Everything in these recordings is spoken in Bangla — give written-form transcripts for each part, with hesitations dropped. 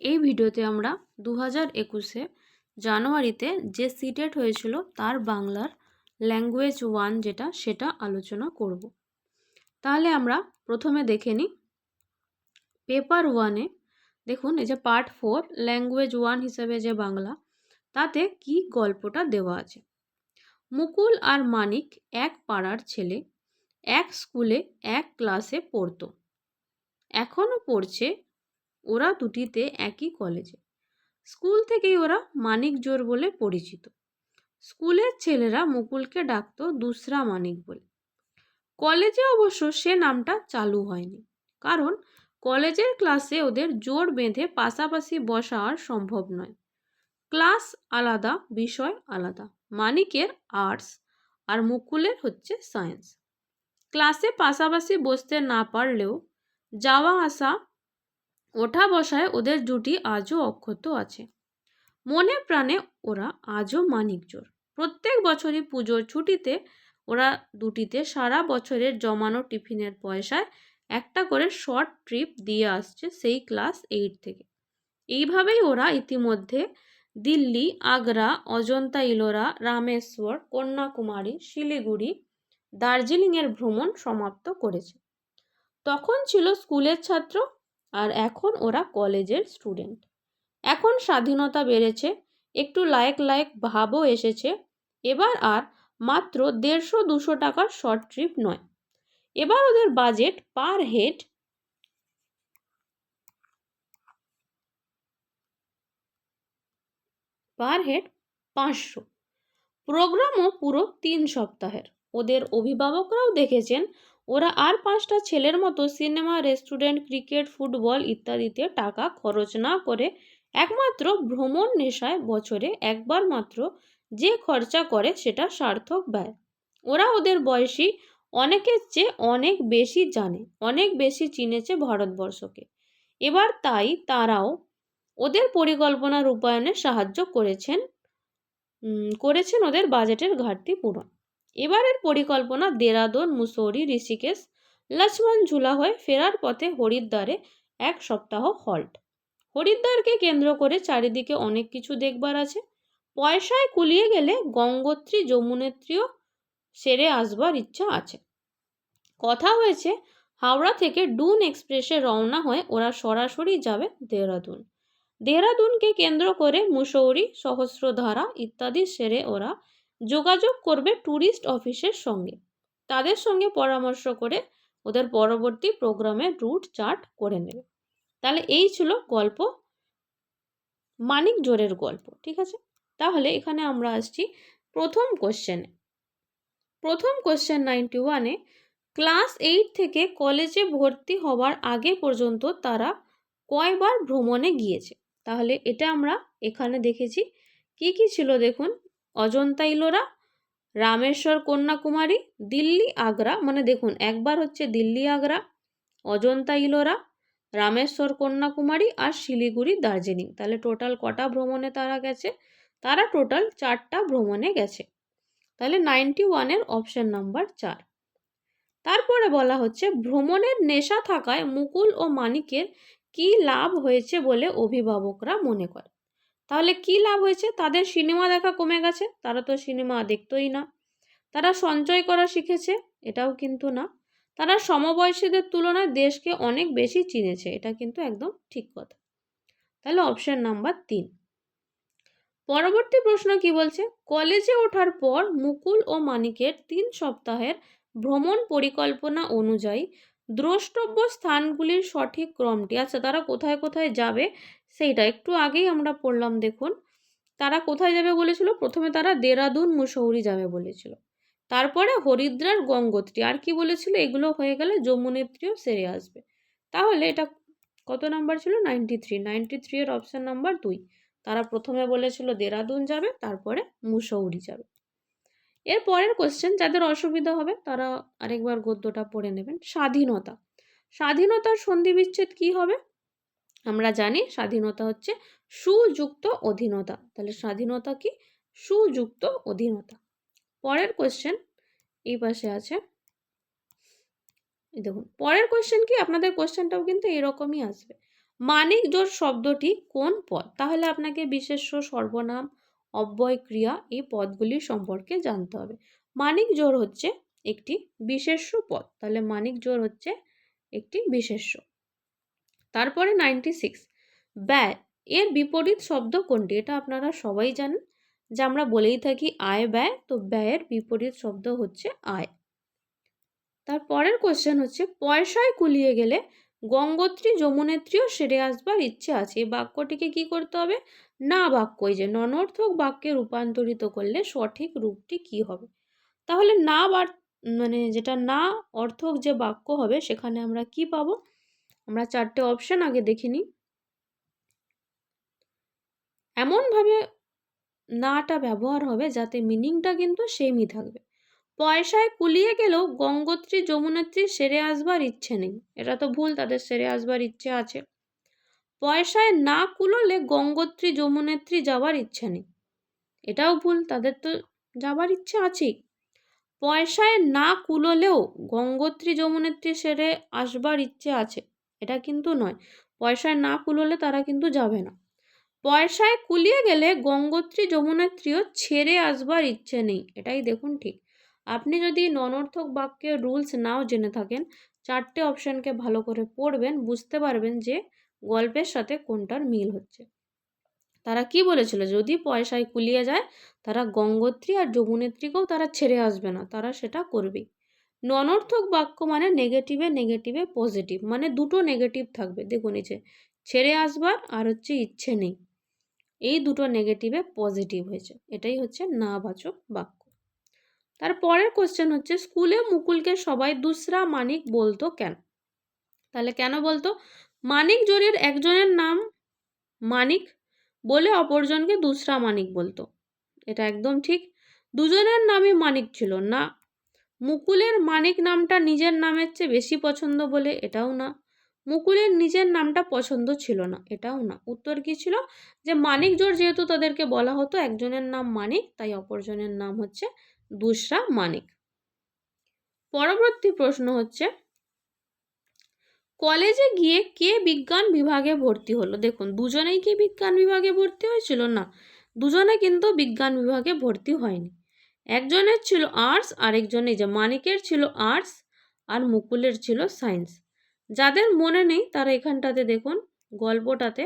এই ভিডিওতে আমরা 2021-এ জানুয়ারিতে যে সিটেট হয়েছিল তার বাংলার ল্যাঙ্গুয়েজ 1 সেটা আলোচনা করব। তাহলে আমরা প্রথমে দেখে নিই পেপার 1-এ। দেখুন এই যে পার্ট 4 ল্যাঙ্গুয়েজ 1 হিসেবে যে বাংলা, তাতে কি গল্পটা দেওয়া আছে। মুকুল আর মানিক এক পাড়ার ছেলে, এক স্কুলে এক ক্লাসে পড়তো, এখনও পড়ছে। ওরা দুটিতে একই কলেজে। স্কুল থেকেই ওরা মানিক জোর বলে পরিচিত। স্কুলের ছেলেরা মুকুলকে ডাকতো দুসরা মানিক বলে। কলেজে অবশ্য সে নামটা চালু হয়নি, কারণ কলেজের ক্লাসে ওদের জোর বেঁধে পাশাপাশি বসা আর সম্ভব নয়। ক্লাস আলাদা, বিষয় আলাদা। মানিকের আর্টস আর মুকুলের হচ্ছে সায়েন্স। ক্লাসে পাশাপাশি বসতে না পারলেও যাওয়া আসা, ওঠা বসায় ওদের জুটি আজও অক্ষত আছে। মনে প্রাণে ওরা আজও মানিক জোর। প্রত্যেক বছরই পুজোর ছুটিতে ওরা দুটিতে সারা বছরের জমানো টিফিনের পয়সায় একটা করে শর্ট ট্রিপ দিয়ে আসছে সেই ক্লাস 8 থেকে। এইভাবেই ওরা ইতিমধ্যে দিল্লি, আগ্রা, অজন্তা ইলোরা, রামেশ্বর, কন্যাকুমারী, শিলিগুড়ি, দার্জিলিংয়ের ভ্রমণ সমাপ্ত করেছে। তখন ছিল স্কুলের ছাত্র, আর এখন ওরা কলেজের স্টুডেন্ট। এখন স্বাধীনতা বেড়েছে, একটু লায়ক ভাবও এসেছে। এবার আর মাত্র 150-200 টাকার শর্ট ট্রিপ নয়। এবার ওদের বাজেট পার হেড 500। প্রোগ্রামও পুরো 3 সপ্তাহের। ওদের অভিভাবকরাও দেখেছেন ওরা আর 5টা ছেলের মতো সিনেমা, রেস্টুরেন্ট, ক্রিকেট, ফুটবল ইত্যাদিতে টাকা খরচ না করে একমাত্র ভ্রমণ নেশায় বছরে একবার মাত্র যে খরচা করে সেটা সার্থক ব্যয়। ওরা ওদের বয়সী অনেকের চেয়ে অনেক বেশি জানে, অনেক বেশি চিনেছে ভারতবর্ষকে। এবার তাই তারাও ওদের পরিকল্পনা রূপায়ণে সাহায্য করেছেন ওদের বাজেটের ঘাটতি পূরণ। এবারের পরিকল্পনা দেরাদুন, মুসৌরি, ঋষিকেশ, লক্ষ্মণ ঝুলা হয়ে ফেরার পথে হরিদ্বারে 1 সপ্তাহ হল্ট। হরিদ্বারকে কেন্দ্র করে চারিদিকে অনেক কিছু দেখবার আছে। পয়সায় কুলিয়ে গেলে গঙ্গোত্রী, যমুনেত্রীও সেরে আসবার ইচ্ছা আছে। কথা হয়েছে হাওড়া থেকে ডুন এক্সপ্রেসে রওনা হয়ে ওরা সরাসরি যাবে দেহরাদুন। দেহরাদুনকে কেন্দ্র করে মুসৌরি, সহস্রধারা ইত্যাদি সেরে ওরা যোগাযোগ করবে ট্যুরিস্ট অফিসের সঙ্গে। তাদের সঙ্গে পরামর্শ করে ওদের পরবর্তী প্রোগ্রামের রুট চার্ট করে নেবে। তাহলে এই ছিল গল্প, মানিক জোরের গল্প। ঠিক আছে, তাহলে এখানে আমরা আসছি প্রথম কোশ্চেনে। প্রথম কোশ্চেন 91-এ, ক্লাস 8 থেকে কলেজে ভর্তি হওয়ার আগে পর্যন্ত তারা কয়বার ভ্রমণে গিয়েছে। তাহলে এটা আমরা এখানে দেখেছি কি কি ছিল দেখুন। অজন্তা ইলোরা, রামেশ্বর, কন্যাকুমারী, দিল্লি, আগ্রা। মানে দেখুন একবার হচ্ছে দিল্লি আগ্রা, অজন্তা ইলোরা, রামেশ্বর, কন্যাকুমারী আর শিলিগুড়ি, দার্জিলিং। তাহলে টোটাল কটা ভ্রমণে তারা গেছে? তারা টোটাল 4টা ভ্রমণে গেছে। তাহলে 91-এর অপশন নাম্বার 4। তারপরে বলা হচ্ছে ভ্রমণের নেশা থাকায় মুকুল ও মানিকের কি লাভ হয়েছে বলে অভিভাবকরা মনে করে। তাহলে কি লাভ হয়েছে? তাদের সিনেমা দেখা কমে গেছে, তারা তো সিনেমা দেখতোই না। তারা সঞ্চয় করা শিখেছে, এটাও কিন্তু না। তারা সমবয়সীদের তুলনায় দেশকে অনেক বেশি চিনেছে, এটা কিন্তু একদম ঠিক কথা। তাহলে অপশন নাম্বার 3। পরবর্তী প্রশ্ন কি বলছে? কলেজে ওঠার পর মুকুল ও মানিকের 3 সপ্তাহের ভ্রমণ পরিকল্পনা অনুযায়ী দ্রষ্টব্য স্থানগুলির সঠিক ক্রমটি। আচ্ছা, তারা কোথায় কোথায় যাবে সেইটা একটু আগেই আমরা পড়লাম। দেখুন তারা কোথায় যাবে বলেছিল? প্রথমে তারা দেরাদুন, মুসৌরি যাবে বলেছিল, তারপরে হরিদ্বার, গঙ্গোত্রী, আর কি বলেছিল? এগুলো হয়ে গেলে যমুনেত্রীও সেরে আসবে। তাহলে এটা কত নাম্বার ছিল? 93। 93 এর অপশন নাম্বার 2। তারা প্রথমে বলেছিল দেরাদুন যাবে, তারপরে মুসৌরি যাবে। এর পরের কোশ্চেন, যাদের অসুবিধা হবে তারা আরেকবার গদ্যটা পড়ে নেবেন। স্বাধীনতা। স্বাধীনতার সন্ধিবিচ্ছেদ কি হবে? আমরা জানি স্বাধীনতা হচ্ছে সুযুক্ত অধীনতা। তাহলে স্বাধীনতা কি? সুযুক্ত অধীনতা। পরের কোশ্চেন এই পাশে আছে, দেখুন পরের কোশ্চেন কি, আপনাদের কোশ্চেনটাও কিন্তু এরকমই আসবে। মানিক জোড় শব্দটি কোন পদ? তাহলে আপনাকে বিশেষ্য, সর্বনাম, অব্যয় ক্রিয়া এই পদগুলির সম্পর্কে জানতে হবে। মানিক জোড় হচ্ছে একটি বিশেষ্য পদ, তাহলে মানিক জোড় হচ্ছে একটি বিশেষ্য। তারপরে 96, ব্যয় এর বিপরীত শব্দ কোনটি? এটা আপনারা সবাই জানেন যে আমরা বলেই থাকি আয় ব্যয়, তো ব্যয়ের বিপরীত শব্দ হচ্ছে আয়। তারপরের কোশ্চেন হচ্ছে পয়সায় কুলিয়ে গেলে গঙ্গোত্রী যমুনেত্রীও সেরে আসবার ইচ্ছে আছে। এই বাক্যটিকে কি করতে হবে? না বাক্য, এই যে ননর্থক বাক্যে রূপান্তরিত করলে সঠিক রূপটি কি হবে? তাহলে না মানে যেটা না অর্থক যে বাক্য হবে সেখানে আমরা কি পাবো? আমরা চারটে অপশন আগে দেখে নিই। এমনভাবে নাটা ব্যবহার হবে যাতে মিনিংটা কিন্তু সেমই থাকবে। পয়সায় কুলিয়ে গেলেও গঙ্গোত্রী যমুনেত্রী সেরে আসবার ইচ্ছে নেই, এটা তো ভুল, তাদের সেরে আসবার ইচ্ছে আছে। পয়সায় না কুলোলে গঙ্গোত্রী যমুনেত্রী যাওয়ার ইচ্ছে নেই, এটাও ভুল, তাদের তো যাবার ইচ্ছে আছেই। পয়সায় না কুলোলেও গঙ্গোত্রী যমুনেত্রী সেরে আসবার ইচ্ছে আছে, এটা কিন্তু নয়, পয়সায় না কুলোলে তারা কিন্তু যাবে না। পয়সায় কুলিয়ে গেলে গঙ্গোত্রী যমুনেত্রীও ছেড়ে আসবার ইচ্ছে নেই, এটাই দেখুন ঠিক। আপনি যদি ননর্থক বাক্যের রুলস নাও জেনে থাকেন, চারটে অপশনকে ভালো করে পড়বেন, বুঝতে পারবেন যে গল্পের সাথে কোনটার মিল হচ্ছে। তারা কি বলেছিল? যদি পয়সায় কুলিয়ে যায় তারা গঙ্গোত্রী আর যমুনেত্রীকেও তারা ছেড়ে আসবে না, তারা সেটা করবেই। ননর্থক বাক্য মানে নেগেটিভে নেগেটিভে পজিটিভ, মানে দুটো নেগেটিভ থাকবে। দেখুন এই যে ছেড়ে আসবার আর হচ্ছে ইচ্ছে নেই, এই দুটো নেগেটিভে পজিটিভ হয়েছে, এটাই হচ্ছে না বাচক বাক্য। তারপরের কোশ্চেন হচ্ছে স্কুলে মুকুলকে সবাই দুসরা মানিক বলতো কেন? তাহলে কেন বলতো? মানিক জোড়ের একজনের নাম মানিক বলে অপরজনকে দুসরা মানিক বলতো, এটা একদম ঠিক। দুজনের নামই মানিক ছিল না। মুকুলের মানিক নামটা নিজের নামের চেয়ে বেশি পছন্দ বলে, এটাও না। মুকুলের নিজের নামটা পছন্দ ছিল না, এটাও না। উত্তর কি ছিল? যে মানিক জোড় যেহেতু তাদেরকে বলা হতো, একজনের নাম মানিক, তাই অপরজনের নাম হচ্ছে দুসরা মানিক। পরবর্তী প্রশ্ন হচ্ছে কলেজে গিয়ে কে বিজ্ঞান বিভাগে ভর্তি হলো? দেখুন দুজনেই কি বিজ্ঞান বিভাগে ভর্তি হয়েছিল? না, দুজনে কিন্তু বিজ্ঞান বিভাগে ভর্তি হয়নি। একজনের ছিল আর্টস, আরেকজনের যে মানিকের ছিল আর্টস আর মুকুলের ছিল সায়েন্স। যাদের মনে নেই তারা এখানটাতে দেখুন গল্পটাতে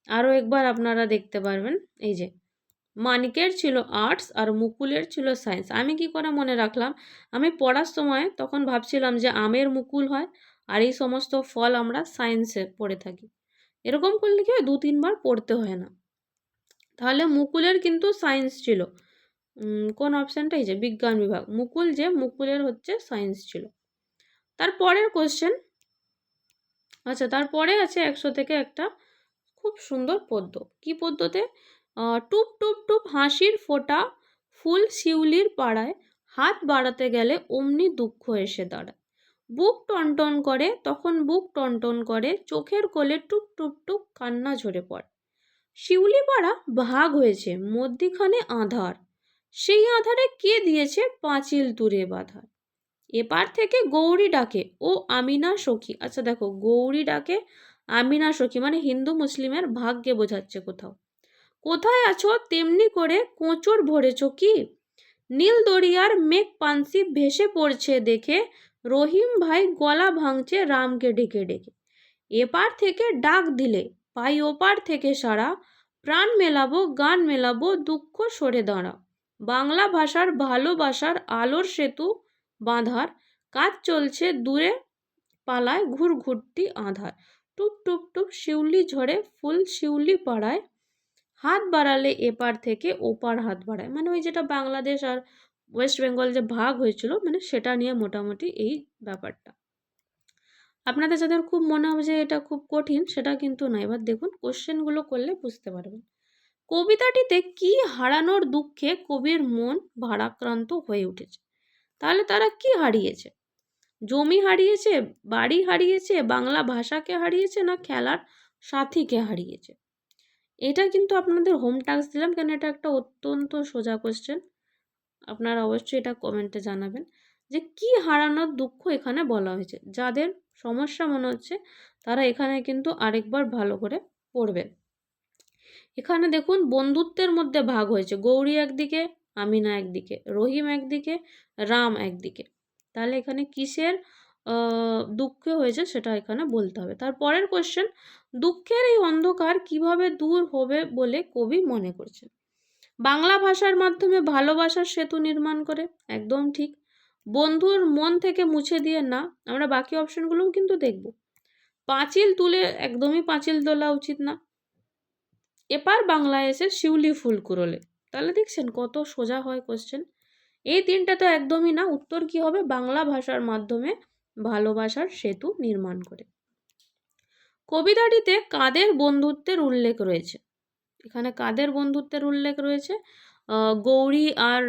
আরও একবার আপনারা দেখতে পারবেন। এই যে মানিকের ছিল আর্টস আর মুকুলের ছিল সায়েন্স। আমি কি করে মনে রাখলাম? আমি পড়ার সময় তখন ভাবছিলাম যে আমের মুকুল হয় আর এই সমস্ত ফল আমরা সায়েন্সে পড়ে থাকি। এরকম করলে কি হয়, 2-3 বার পড়তে হয় না। তাহলে মুকুলের কিন্তু সায়েন্স ছিল। কোন অপশানটা? এই যে বিজ্ঞান বিভাগ। মুকুল যে মুকুলের হচ্ছে সায়েন্স ছিল। তারপরের কোশ্চেন, আচ্ছা তারপরে আছে 100 থেকে একটা খুব সুন্দর পদ্য। কি পদ্যতে? টুপ টুপ টুপ হাসির ফোঁটা ফুল শিউলির পাড়ায়, হাত বাড়াতে গেলে অমনি দুঃখ এসে দাঁড়ায়। বুক টনটন করে, তখন বুক টনটন করে, চোখের কোলে টুপ টুপ টুপ কান্না ঝরে পড়ে। শিউলি পাড়া ভাগ হয়েছে, মধ্যিখানে আঁধার, সেই আঁধারে কে দিয়েছে পাঁচিল তুরে বাঁধা। এপার থেকে গৌরী ডাকে ও আমিনা সখী। আচ্ছা দেখো, গৌরী ডাকে আমিনা সখী মানে হিন্দু মুসলিমের ভাগকে বোঝাচ্ছে কোথাও। কোথায় আছো তেমনি করে কোঁচর ভরেছ কি? নীল দরিয়ার মেঘ পানসি ভেসে পড়ছে দেখে, রহিম ভাই গলা ভাঙছে রামকে ডেকে ডেকে। এপার থেকে ডাক দিলে পাই ওপার থেকে সারা, প্রাণ মেলাবো গান মেলাবো দুঃখ সরে দাঁড়া। বাংলা ভাষার ভালোবাসার আলোর সেতু বাঁধার কাজ চলছে দূরে পালায় ঘুরঘুরটি আঁধার। টুপ টুপ টুপ শিউলি ঝরে ফুল শিউলি পাড়ায়, হাত বাড়ালে এপার থেকে ওপার হাত বাড়ায়। মানে ওই যেটা বাংলাদেশ আর ওয়েস্ট বেঙ্গল যে ভাগ হয়েছিল, মানে সেটা নিয়ে মোটামুটি এই ব্যাপারটা। আপনাদের যাদের খুব মনে হবে যে এটা খুব কঠিন, সেটা কিন্তু না। এবার দেখুন কোশ্চেনগুলো করলে বুঝতে পারবেন। কবিতাটিতে কি হারানোর দুঃখে কবির মন ভারাক্রান্ত হয়ে উঠেছে? তাহলে তারা কি হারিয়েছে? জমি হারিয়েছে, বাড়ি হারিয়েছে, বাংলা ভাষাকে হারিয়েছে, না খেলার সাথীকে হারিয়েছে? এটা কিন্তু আপনাদের হোম টাস্ক দিলাম, কেন এটা একটা অত্যন্ত সোজা কোশ্চেন। আপনারা অবশ্যই এটা কমেন্টে জানাবেন যে কি হারানোর দুঃখ এখানে বলা হয়েছে। যাদের সমস্যা মনে হচ্ছে তারা এখানে কিন্তু আরেকবার ভালো করে পড়বে। এখানে দেখুন বন্ধুত্বের মধ্যে ভাগ হয়েছে, গৌরী একদিকে, আমিনা একদিকে, রহিম একদিকে, রাম একদিকে। তাহলে এখানে কিসের দুঃখ হয়েছে সেটা এখানে বলতে হবে। তারপরের কোশ্চেন, দুঃখের এই অন্ধকার কিভাবে দূর হবে বলে কবি মনে করছেন? বাংলা ভাষার মাধ্যমে ভালোবাসার সেতু নির্মাণ করে, একদম ঠিক। বন্ধুর মন থেকে মুছে দিয়ে না, আমরা বাকি অপশনগুলোও কিন্তু দেখব। পাঁচিল তুলে, একদমই পাঁচিল তোলা উচিত না। এপার বাংলায় এসে শিউলি ফুল কুড়োলে, তাহলে দেখছেন কত সোজা হয় কোশ্চেন। এই তিনটা তো একদমই না, উত্তর কি হবে? বাংলা ভাষার মাধ্যমে ভালোবাসার সেতু নির্মাণ করে। কবিতাটিতে কাদের বন্ধুত্বের উল্লেখ রয়েছে? এখানে কাদের বন্ধুত্বের উল্লেখ রয়েছে? গৌরী আর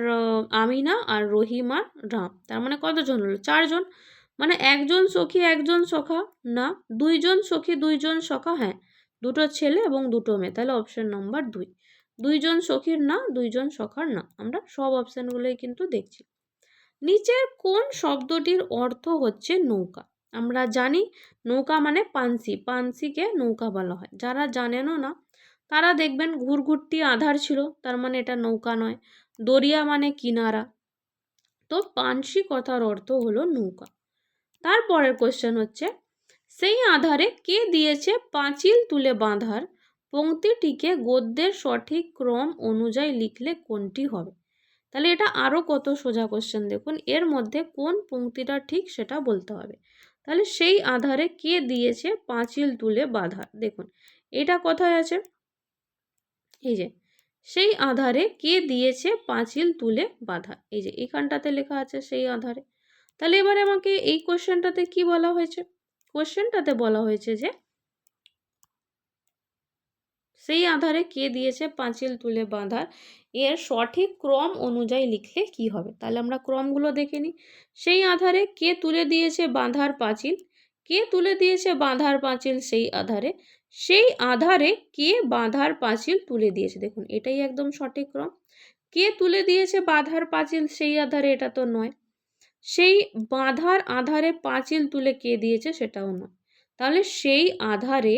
আমিনা আর রহিম আর রাম। তার মানে কতজন হলো? 4 জন। মানে একজন সখী একজন সখা না, 2 জন সখী 2 জন সখা, হ্যাঁ, 2টো ছেলে এবং 2টো মেয়ে। তাহলে অপশন নাম্বার 2। 2 জন সখীর না, 2 জন সখার না। আমরা সব অপশনগুলোই কিন্তু দেখছি। নিচের কোন শব্দটির অর্থ হচ্ছে নৌকা? আমরা জানি নৌকা মানে পানসি, পানসিকে নৌকা বলা হয়। যারা জানেনও না তারা দেখবেন ঘুরঘুরটি আধার ছিল, তার মানে এটা নৌকা নয়। দরিয়া মানে কিনারা, তো পানসি কথার অর্থ হলো নৌকা। তারপরের কোশ্চেন হচ্ছে, সেই আধারে কে দিয়েছে পাঁচিল তুলে বাঁধার পংক্তিটিকে গদ্যের সঠিক ক্রম অনুযায়ী লিখলে কোনটি হবে? তাহলে এটা আরও কত সোজা কোশ্চেন, দেখুন এর মধ্যে কোন পংক্তিটা ঠিক সেটা বলতে হবে। তাহলে সেই আধারে কে দিয়েছে পাঁচিল তুলে বাঁধার, দেখুন এটা কোথায় আছে? এই যে, সেই আধারে কে দিয়েছে পাঁচিল তুলে বাঁধা, এই যে এখানটাতে লেখা আছে সেই আধারে। তাহলে এবারে আমাকে এই কোশ্চেনটাতে কি বলা হয়েছে? কোশ্চেনটাতে বলা হয়েছে যে সেই আধারে কে দিয়েছে পাঁচিল তুলে বাঁধার এর সঠিক ক্রম অনুযায়ী লিখলে কি হবে? তাহলে আমরা ক্রমগুলো দেখে নিই। সেই আধারে কে তুলে দিয়েছে বাঁধার পাঁচিল, কে তুলে দিয়েছে বাঁধার পাঁচিল সেই আধারে, সেই আধারে কে বাঁধার পাঁচিল তুলে দিয়েছে, দেখুন এটাই একদম সঠিক ক্রম। কে তুলে দিয়েছে বাঁধার পাঁচিল সেই আধারে, এটা তো নয়। সেই বাঁধার আধারে পাঁচিল তুলে কে দিয়েছে সেটাও নয়। তাহলে সেই আধারে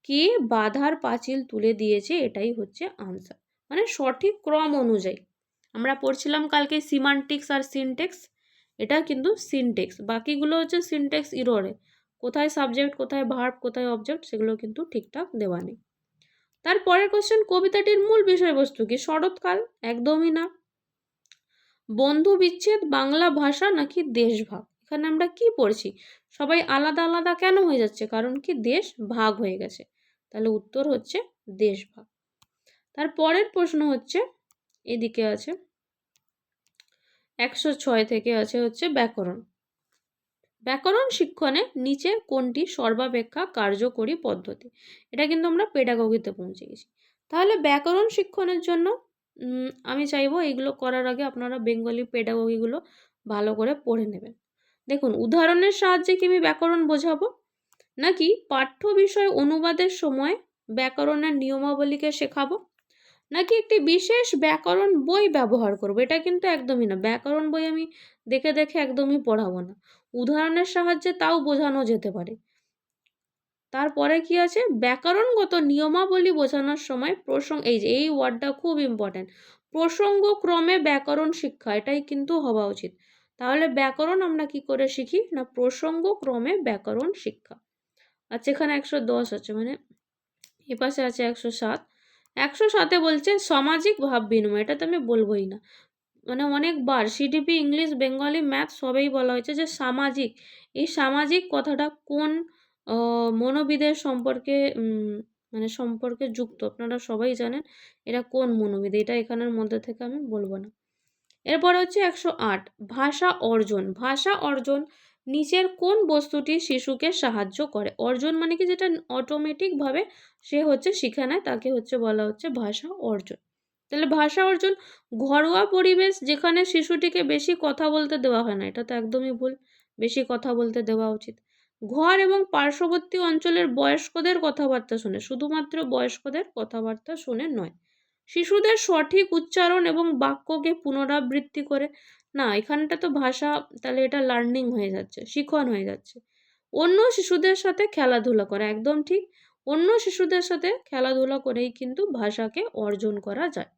কে বাঁধার পাঁচিল তুলে দিয়েছে, এটাই হচ্ছে আনসার, মানে সঠিক ক্রম অনুযায়ী। আমরা পড়ছিলাম কালকে সিমান্টিক্স আর সিনটেক্স, এটা কিন্তু সিনটেক্স, বাকিগুলো হচ্ছে সিনটেক্স ইররে, কোথায় সাবজেক্ট কোথায় ভার্ব কোথায় অবজেক্ট সেগুলো কিন্তু ঠিকঠাক দেওয়া নেই। তারপরের কোশ্চেন, কবিতাটির মূল বিষয়বস্তু কি? শরৎকাল, একদমই না। বন্ধু বিচ্ছেদ, বাংলা ভাষা নাকি দেশভাগ? এখানে আমরা কি পড়ছি? সবাই আলাদা আলাদা কেন হয়ে যাচ্ছে? কারণ কি দেশ ভাগ হয়ে গেছে। তাহলে উত্তর হচ্ছে দেশভাগ। তারপরের প্রশ্ন হচ্ছে, এদিকে আছে 106 থেকে আছে হচ্ছে ব্যাকরণ। ব্যাকরণ শিক্ষণে নিচের কোনটি সর্বাপেক্ষা কার্যকরী পদ্ধতি? এটা কিন্তু আমরা পেডাগোগিতে পৌঁছে গেছি। তাহলে ব্যাকরণ শিক্ষণের জন্য আমি চাইবো এগুলো করার আগে আপনারা বেঙ্গলি পেডাগোগিগুলো ভালো করে পড়ে নেবেন। দেখুন, উদাহরণের সাহায্যে কি আমি ব্যাকরণ বোঝাবো, নাকি পাঠ্য বিষয় অনুবাদের সময় ব্যাকরণের নিয়মাবলীকে শেখাবো, নাকি একটি বিশেষ ব্যাকরণ বই ব্যবহার করব? এটা কিন্তু একদমই না, ব্যাকরণ বই আমি দেখে দেখে একদমই পড়াবো না, উদাহরণের সাহায্যে তাও বোঝানো যেতে পারে। তারপরে কি আছে? ব্যাকরণগত নিয়মাবলী বোঝানোর সময় এই যে এই ওয়ার্ডটা খুব ইম্পর্ট্যান্ট, প্রসঙ্গক্রমে ব্যাকরণ শিক্ষা, এটাই কিন্তু হওয়া উচিত। তাহলে ব্যাকরণ আমরা কি করে শিখি না, প্রসঙ্গক্রমে ব্যাকরণ শিক্ষা। আচ্ছা, এখানে 110 আছে, মানে এপাশে আছে 107। 107-এ বলছে সামাজিক ভাব বিনিময়, এটা তো আমি বলবোই না, মানে অনেকবার সিডিপি ইংলিশ বেঙ্গলি ম্যাথ সবেই বলা হয়েছে যে সামাজিক, এই সামাজিক কথাটা কোন মনোবিদের সম্পর্কে মানে সম্পর্কে যুক্ত, আপনারা সবাই জানেন এটা কোন মনোবিদ, এটা এখানের মধ্যে থেকে আমি বলবো না। এরপরে হচ্ছে 108, ভাষা অর্জন। ভাষা অর্জন নিচের কোন বস্তুটি শিশুকে সাহায্য করে? অর্জন মানে কি, যেটা অটোমেটিকভাবে সে হচ্ছে শিখে নেয়, তাকে হচ্ছে বলা হচ্ছে ভাষা অর্জন। তাহলে ভাষা অর্জন ঘরোয়া পরিবেশ যেখানে শিশুটিকে বেশি কথা বলতে দেওয়া হয় না, এটা তো একদমই ভুল, বেশি কথা বলতে দেওয়া উচিত। ঘর এবং পার্শ্ববর্তী অঞ্চলের বয়স্কদের কথাবার্তা শুনে, শুধুমাত্র বয়স্কদের কথাবার্তা শুনে নয়। শিশুদের সঠিক উচ্চারণ এবং বাক্যকে পুনরাবৃত্তি করে, না এখানটা তো ভাষা, তাহলে এটা লার্নিং হয়ে যাচ্ছে, শিখন হয়ে যাচ্ছে। অন্য শিশুদের সাথে খেলাধুলা করা, একদম ঠিক। অন্য শিশুদের সাথে খেলাধুলা করেই কিন্তু ভাষাকে অর্জন করা যায়।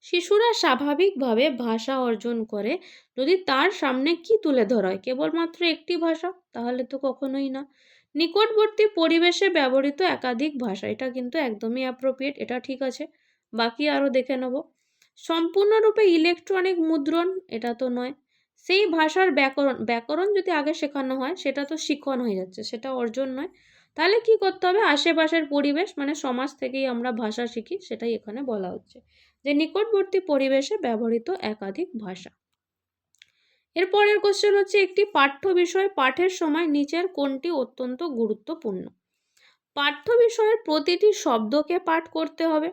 শিশুরা স্বাভাবিকভাবে ভাষা অর্জন করে যদি তার সামনে কি তুলে ধরা হয়, কেবলমাত্র একটি ভাষা, তাহলে তো কখনোই না। নিকটবর্তী পরিবেশে ব্যবহৃত একাধিক ভাষা, এটা কিন্তু একদমই অ্যাপ্রোপ্রিয়েট, এটা ঠিক আছে। বাকি আরও দেখে নেব। সম্পূর্ণরূপে ইলেকট্রনিক মুদ্রণ, এটা তো নয়। সেই ভাষার ব্যাকরণ, ব্যাকরণ যদি আগে শেখানো হয় সেটা তো শিখন হয়ে যাচ্ছে, সেটা অর্জন নয়। তাহলে কি করতে হবে, আশেপাশের পরিবেশ মানে সমাজ থেকেই আমরা ভাষা শিখি, সেটাই এখানে বলা হচ্ছে যে নিকটবর্তী পরিবেশে ব্যবহৃত একাধিক ভাষা। এরপরের কোশ্চেন হচ্ছে, একটি পাঠ্য বিষয় পাঠের সময় নিচের কোনটি অত্যন্ত গুরুত্বপূর্ণ? পাঠ্য বিষয়ের প্রতিটি শব্দকে পাঠ করতে হবে,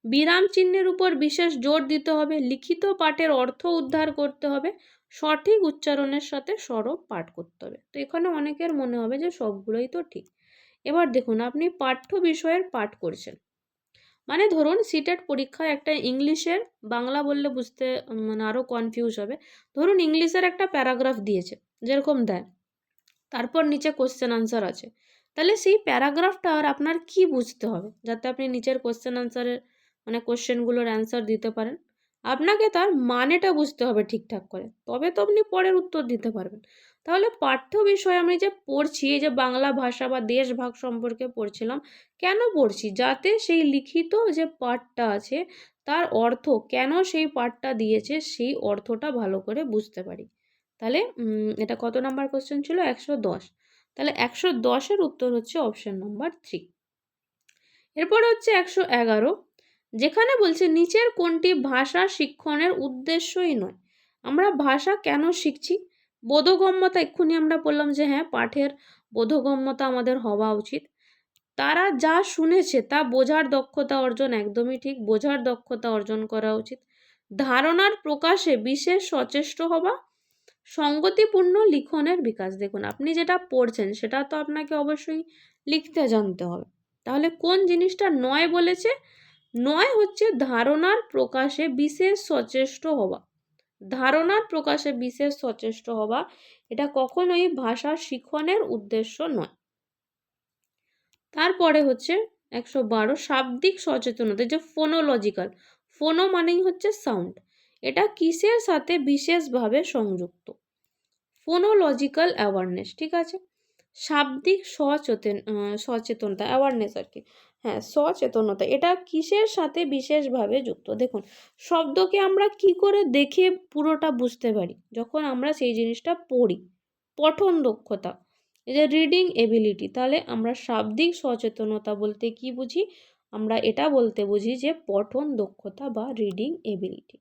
বিরাম চিহ্নের উপর বিশেষ জোর দিতে হবে, লিখিত পাঠের অর্থ উদ্ধার করতে হবে, সঠিক উচ্চারণের সাথে সরব পাঠ করতে হবে। তো এখানে অনেকের মনে হবে যে সবগুলোই তো ঠিক। এবার দেখুন, আপনি পাঠ্য বিষয়ের পাঠ করছেন, মানে ধরুন সিটেট পরীক্ষায় একটা ইংলিশের, বাংলা বললে বুঝতে মানে আরও কনফিউজ হবে। ধরুন ইংলিশের একটা প্যারাগ্রাফ দিয়েছে, যেরকম দেয়, তারপর নিচে কোশ্চেন আনসার আছে। তাহলে সেই প্যারাগ্রাফটা আর আপনার কি বুঝতে হবে যাতে আপনি নিচের কোশ্চেন আনসারের মানে কোশ্চেনগুলোর অ্যান্সার দিতে পারেন? আপনাকে তার মানেটা বুঝতে হবে ঠিকঠাক করে, তবে তো আপনি পরের উত্তর দিতে পারবেন। তাহলে পাঠ্য বিষয় আমি যে পড়ছি, এই যে বাংলা ভাষা বা দেশভাগ সম্পর্কে পড়ছিলাম, কেন পড়ছি? যাতে সেই লিখিত যে পাঠটা আছে তার অর্থ, কেন সেই পাঠটা দিয়েছে সেই অর্থটা ভালো করে বুঝতে পারি। তাহলে এটা কত নাম্বার কোশ্চেন ছিল? 110। তাহলে 110-এর উত্তর হচ্ছে অপশন নাম্বার 3। এরপরে হচ্ছে 111, যেখানে বলছে নিচের কোনটি ভাষা শিক্ষণের উদ্দেশ্যই নয়? আমরা ভাষা কেন শিখছি? বোধগম্যতা, এক্ষুনি আমরা বললাম যে হ্যাঁ, পাঠের বোধগম্যতা আমাদের হওয়া উচিত। তারা যা শুনেছে তা বোঝার দক্ষতা অর্জন, একদমই ঠিক, বোঝার দক্ষতা অর্জন করা উচিত। ধারণার প্রকাশে বিশেষ সচেষ্ট হওয়া, সঙ্গতিপূর্ণ লিখনের বিকাশ। দেখুন, আপনি যেটা পড়ছেন সেটা তো আপনাকে অবশ্যই লিখতে জানতে হবে। তাহলে কোন জিনিসটা নয় বলেছে? নয় হচ্ছে ধারণার প্রকাশে বিশেষ সচেষ্ট হওয়া। ধারণার প্রকাশে বিশেষ সচেষ্ট হওয়া, এটা কখনোই ভাষা শিখনের উদ্দেশ্য নয়। তারপরে হচ্ছে 112, শাব্দিক সচেতনতা, যে ফোনোলজিক্যাল, ফোনো মানেই হচ্ছে সাউন্ড, এটা কিসের সাথে বিশেষভাবে সংযুক্ত? ফোনোলজিক্যাল অ্যাওয়ারনেস, ঠিক আছে। শাব্দিক সচেতনতা, অ্যাওয়ারনেস আর কি, হ্যাঁ সচেতনতা, এটা কিসের সাথে বিশেষভাবে যুক্ত? দেখুন, শব্দকে আমরা কি করে দেখে পুরোটা বুঝতে পারি? যখন আমরা সেই জিনিসটা পড়ি, পঠন দক্ষতা, এই যে রিডিং এবিলিটি। তাহলে আমরা শাব্দিক সচেতনতা বলতে কি বুঝি? আমরা এটা বলতে বুঝি যে পঠন দক্ষতা বা রিডিং এবিলিটি।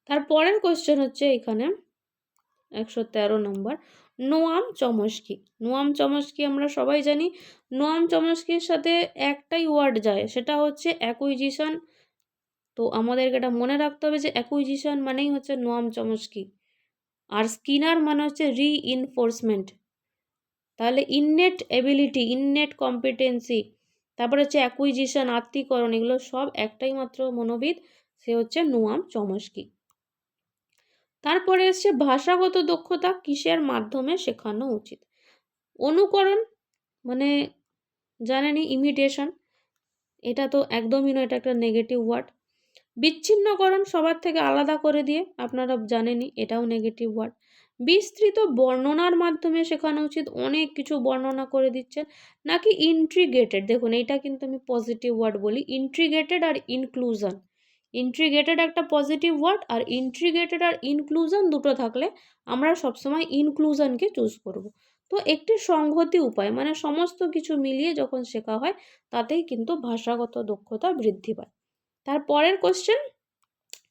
তারপরের কোশ্চেন হচ্ছে এখানে 113 নম্বর, নোয়াম চমস্কি। নোয়াম চমস্কি আমরা সবাই জানি। নোয়াম চমস্কির সাথে একটাই ওয়ার্ড যায়, সেটা হচ্ছে অ্যাকুইজিশন। তো আমাদেরকে এটা মনে রাখতে হবে যে অ্যাকুইজিশন মানেই হচ্ছে নোয়াম চমস্কি, আর স্কিনার মানে হচ্ছে রিইনফোর্সমেন্ট। তাহলে ইননেট এবিলিটি, ইননেট কম্পিটেন্সি, তারপরে হচ্ছে অ্যাকুইজিশন, আত্মীকরণ, এগুলো সব একটাই মাত্র মনোবিদ, সে হচ্ছে নোয়াম চমস্কি। তারপরে এসছে ভাষাগত দক্ষতা কিসের মাধ্যমে শেখানো উচিত? অনুকরণ, মানে জানেনই ইমিটেশন, এটা তো একদমই নয়, এটা একটা নেগেটিভ ওয়ার্ড। বিচ্ছিন্নকরণ, সবার থেকে আলাদা করে দিয়ে, আপনারা জানেনই এটাও নেগেটিভ ওয়ার্ড। বিস্তৃত বর্ণনার মাধ্যমে শেখানো উচিত, অনেক কিছু বর্ণনা করে দিচ্ছেন। নাকি ইন্ট্রিগ্রেটেড, দেখুন এইটা কিন্তু আমি পজিটিভ ওয়ার্ড বলি, ইন্ট্রিগ্রেটেড আর ইনক্লুশন। ইন্ট্রিগ্রেটেড একটা পজিটিভ ওয়ার্ড, আর ইন্ট্রিগ্রেটেড আর ইনক্লুশন দুটো থাকলে আমরা সবসময় ইনক্লুশনকে চুজ করব। তো একটি সংহতি উপায়, মানে সমস্ত কিছু মিলিয়ে যখন শেখা হয় তাতেই কিন্তু ভাষাগত দক্ষতা বৃদ্ধি পায়। তারপরের কোশ্চেন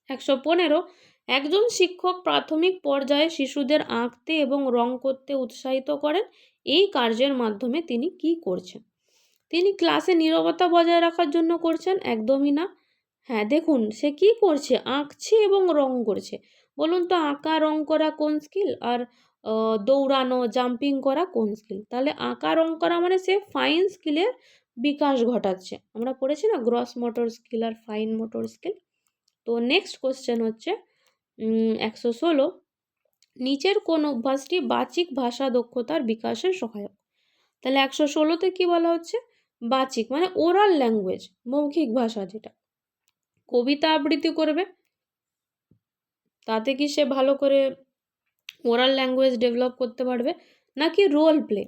115, একজন শিক্ষক প্রাথমিক পর্যায়ে শিশুদের আঁকতে এবং রং করতে উৎসাহিত করেন, এই কার্যের মাধ্যমে তিনি কি করছেন? তিনি ক্লাসে নীরবতা বজায় রাখার জন্য করছেন? একদমই না। হ্যাঁ দেখুন, সে কি করছে? আঁকছে এবং রং করছে। বলুন তো, আঁকা রং করা কোন স্কিল? আর দৌড়ানো জাম্পিং করা কোন স্কিল? তাহলে আঁকা রং করা মানে সে ফাইন স্কিলের বিকাশ ঘটাচ্ছে। আমরা পড়েছি না গ্রস মোটর স্কিল আর ফাইন মোটর স্কিল। তো নেক্সট কোশ্চেন হচ্ছে 116, নিচের কোন অভ্যাসটি বাচিক ভাষা দক্ষতার বিকাশের সহায়ক? তাহলে 116তে কি বলা হচ্ছে? বাচিক মানে ওরাল ল্যাঙ্গুয়েজ, মৌখিক ভাষা যেটা। কবিতা আবৃত্তি করবে, তাতে কি সে ভালো করে ওরাল ল্যাঙ্গুয়েজ ডেভেলপ করতে পারবে, নাকি রোল প্লে?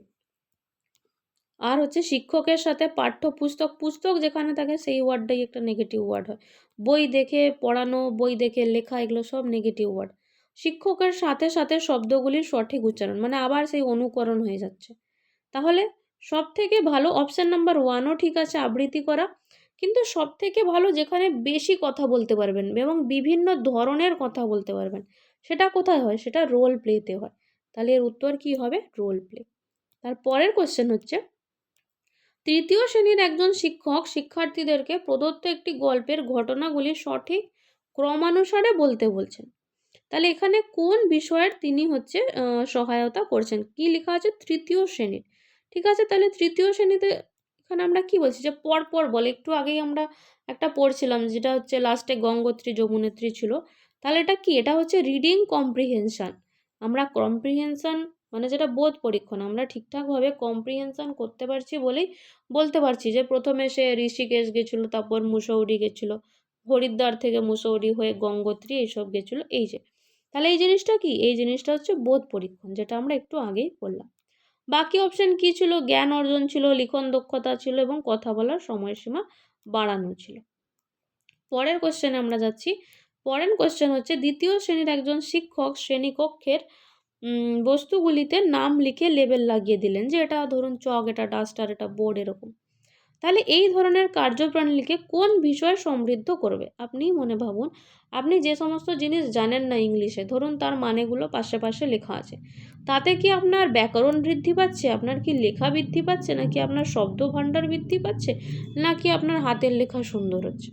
আর হচ্ছে শিক্ষকের সাথে পাঠ্যপুস্তক, পুস্তক যেখানে থাকে সেই ওয়ার্ডটাই একটা নেগেটিভ ওয়ার্ড হয়। বই দেখে পড়ানো, বই দেখে লেখা, এগুলো সব নেগেটিভ ওয়ার্ড। শিক্ষকের সাথে সাথে শব্দগুলির সঠিক উচ্চারণ, মানে আবার সেই অনুকরণ হয়ে যাচ্ছে। তাহলে সব থেকে ভালো অপশান নাম্বার 1ও ঠিক আছে, আবৃত্তি করা। কিন্তু সব থেকে ভালো যেখানে বেশি কথা বলতে পারবেন এবং বিভিন্ন ধরনের কথা বলতে পারবেন, সেটা কোথায় হয়? সেটা রোল প্লেতে হয়। তাহলে এর উত্তর কি হবে? Role play. তারপরের কোশ্চেন হচ্ছে, তৃতীয় শ্রেণীর একজন শিক্ষক শিক্ষার্থীদেরকে প্রদত্ত একটি গল্পের ঘটনাগুলি সঠিক ক্রমানুসারে বলতে বলছেন। তাহলে এখানে কোন বিষয়ের তিনি হচ্ছে সহায়তা করছেন? কি লেখা আছে? তৃতীয় শ্রেণীর। ঠিক আছে, তাহলে তৃতীয় শ্রেণীতে এখানে আমরা কি বলছি? যে পরপর বলে, একটু আগেই আমরা একটা পড়ছিলাম যেটা হচ্ছে লাস্টে গঙ্গোত্রী যমুনেত্রী ছিল। তাহলে এটা কি? এটা হচ্ছে রিডিং কম্প্রিহেনশন। আমরা কম্প্রিহেনশন মানে যেটা বোধ পরীক্ষণ, আমরা ঠিকঠাকভাবে কম্প্রিহেনশন করতে পারছি বলেই বলতে পারছি যে প্রথমে সে ঋষিকেশ গেছিলো, তারপর মুসৌরি গেছিলো, হরিদ্বার থেকে মুসৌরি হয়ে গঙ্গোত্রী এইসব গেছিলো, এই যে। তাহলে এই জিনিসটা কি? এই জিনিসটা হচ্ছে বোধ পরীক্ষণ, যেটা আমরা একটু আগেই বললাম। বাকি অপশন কি ছিল? জ্ঞান অর্জন ছিল, লিখন দক্ষতা ছিল এবং কথা বলার সময়সীমা বাড়ানো ছিল। পরের কোশ্চেনে আমরা যাচ্ছি। পরের কোশ্চেন হচ্ছে, দ্বিতীয় শ্রেণীর একজন শিক্ষক শ্রেণীকক্ষের বস্তুগুলিতে নাম লিখে লেবেল লাগিয়ে দিলেন, যে এটা ধরুন চক, এটা ডাস্টার, এটা বোর্ড, এরকম। তাহলে এই ধরনের কার্যপ্রণালীকে কোন বিষয় সমৃদ্ধ করবে? আপনিই মনে ভাবুন, আপনি যে সমস্ত জিনিস জানেন না ইংলিশে, ধরুন তার মানেগুলো পাশে পাশে লেখা আছে, তাতে কি আপনার ব্যাকরণ বৃদ্ধি পাচ্ছে, আপনার কি লেখা বৃদ্ধি পাচ্ছে, নাকি আপনার শব্দ ভাণ্ডার বৃদ্ধি পাচ্ছে, নাকি আপনার হাতের লেখা সুন্দর হচ্ছে?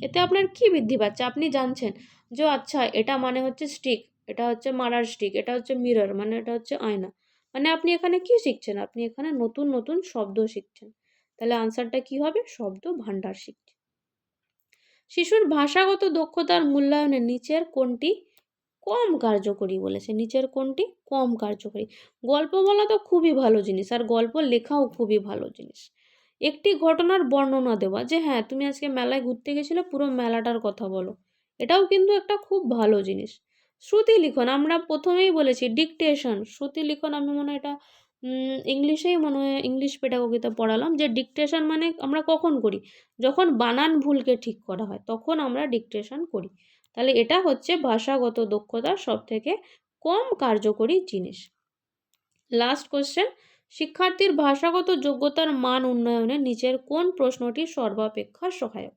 এতে আপনার কি বৃদ্ধি পাচ্ছে? আপনি জানছেন যে আচ্ছা এটা মানে হচ্ছে স্টিক, এটা হচ্ছে মারার স্টিক, এটা হচ্ছে মিরর, মানে এটা হচ্ছে আয়না। মানে আপনি এখানে কি শিখছেন? আপনি এখানে নতুন নতুন শব্দ শিখছেন। তাহলে আনসারটা কি হবে? শব্দ ভাণ্ডার শিখছে। শিশুর ভাষাগত দক্ষতার মূল্যায়নে নিচের কোনটি কম কার্যকরী বলেছে? নিচের কোনটি কম কার্যকরী? গল্প বলা তো খুবই ভালো জিনিস, আর গল্প লেখাও খুবই ভালো জিনিস। একটি ঘটনার বর্ণনা দেওয়া, যে হ্যাঁ তুমি আজকে মেলায় ঘুরতে গেছিলে, পুরো মেলাটার কথা বলো, এটাও কিন্তু একটা খুব ভালো জিনিস। শ্রুতি লিখন, আমরা প্রথমেই বলেছি ডিকটেশন। শ্রুতি লিখন আমি মনে হয় এটা ইংলিশেই মনে হয় ইংলিশ পেডাগোগিতে পড়ালাম, যে ডিকটেশন মানে আমরা কখন করি? যখন বানান ভুলকে ঠিক করা হয় তখন আমরা ডিকটেশন করি। তাহলে এটা হচ্ছে ভাষাগত দক্ষতার সবথেকে কম কার্যকরী জিনিস। লাস্ট কোশ্চেন, শিক্ষার্থীর ভাষাগত যোগ্যতার মান উন্নয়নে নিচের কোন প্রশ্নটি সর্বাপেক্ষা সহায়ক?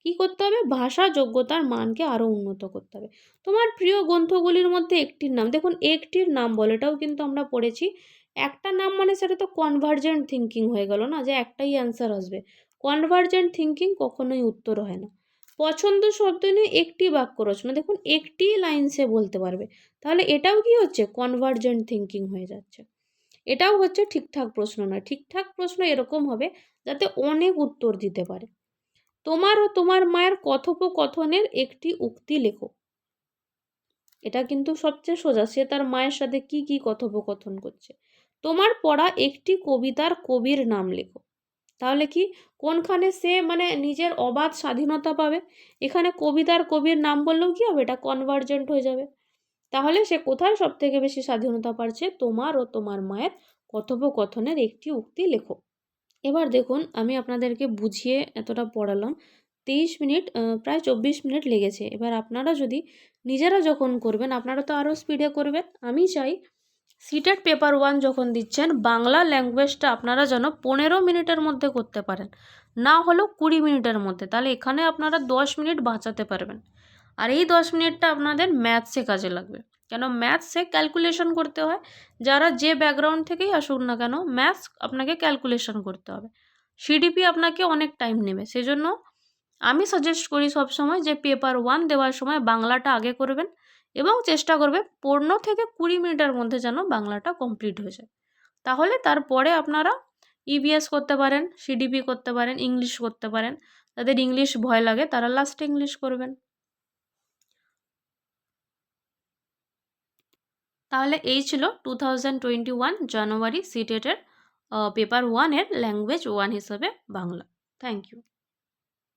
কি করতে হবে? ভাষা যোগ্যতার মানকে আরও উন্নত করতে হবে। তোমার প্রিয় গ্রন্থগুলির মধ্যে একটির নাম, দেখুন একটির নাম বলে, এটাও কিন্তু আমরা পড়েছি। একটা নাম মানে সেটা তো কনভার্জেন্ট থিঙ্কিং হয়ে গেল না, যে একটাই অ্যান্সার আসবে। কনভার্জেন্ট থিঙ্কিং কখনোই উত্তর হয় না। পছন্দ শব্দ নিয়ে একটি বাক্য রচনা, দেখুন একটি লাইন সে বলতে পারবে, তাহলে এটাও কি হচ্ছে? কনভার্জেন্ট থিঙ্কিং হয়ে যাচ্ছে। এটাও হচ্ছে ঠিকঠাক প্রশ্ন নয়। ঠিকঠাক প্রশ্ন এরকম হবে যাতে অনেক উত্তর দিতে পারে। তোমার ও তোমার মায়ের কথোপকথনের একটি উক্তি লেখো। এটা কিন্তু সবচেয়ে সোজা, সে তার মায়ের সাথে কি কি কথোপকথন করছে। তোমার পড়া একটি কবিতার কবির নাম লেখো। তাহলে কি কোনখানে সে মানে নিজের অবাধ স্বাধীনতা পাবে? এখানে কবিতার কবির নাম বললেও কি হবে? এটা কনভার্জেন্ট হয়ে যাবে। তাহলে সে কোথায় সব থেকে বেশি স্বাধীনতা পাচ্ছে? তোমার ও তোমার মায়ের কথোপকথনের একটি উক্তি লেখো। এবার দেখুন, আমি আপনাদেরকে বুঝিয়ে এতটা পড়ালাম, 23 মিনিট, প্রায় 24 মিনিট লেগেছে। এবার আপনারা যদি নিজেরা যখন করবেন, আপনারা তো আরও স্পিডে করবেন। আমি চাই সিটেট পেপার 1 যখন দিচ্ছেন, বাংলা ল্যাঙ্গুয়েজটা আপনারা যেন 15 মিনিটের মধ্যে করতে পারেন, না হলেও 20 মিনিটের মধ্যে। তাহলে এখানে আপনারা 10 মিনিট বাঁচাতে পারবেন। আর এই 10 মিনিটটা আপনাদের ম্যাথসে কাজে লাগবে, কেন ম্যাথসে ক্যালকুলেশন করতে হয়। যারা যে ব্যাকগ্রাউন্ড থেকেই আসুক না কেন, ম্যাথস আপনাকে ক্যালকুলেশন করতে হবে। সিডিপি আপনাকে অনেক টাইম নেবে, সেজন্য আমি সাজেস্ট করি সবসময় যে পেপার 1 দেওয়ার সময় বাংলাটা আগে করবেন এবং চেষ্টা করবে 15 থেকে 20 মিনিটের মধ্যে যেন বাংলাটা কমপ্লিট হয়ে যায়। তাহলে তারপরে আপনারা ইভিএস করতে পারেন, সিডিপি করতে পারেন, ইংলিশ করতে পারেন। যাদের ইংলিশ ভয় লাগে তারা লাস্টে ইংলিশ করবেন। তাহলে এই ছিল 2021 জানুয়ারি সিটেটের পেপার 1-এর ল্যাঙ্গুয়েজ 1 হিসেবে বাংলা। Thank you.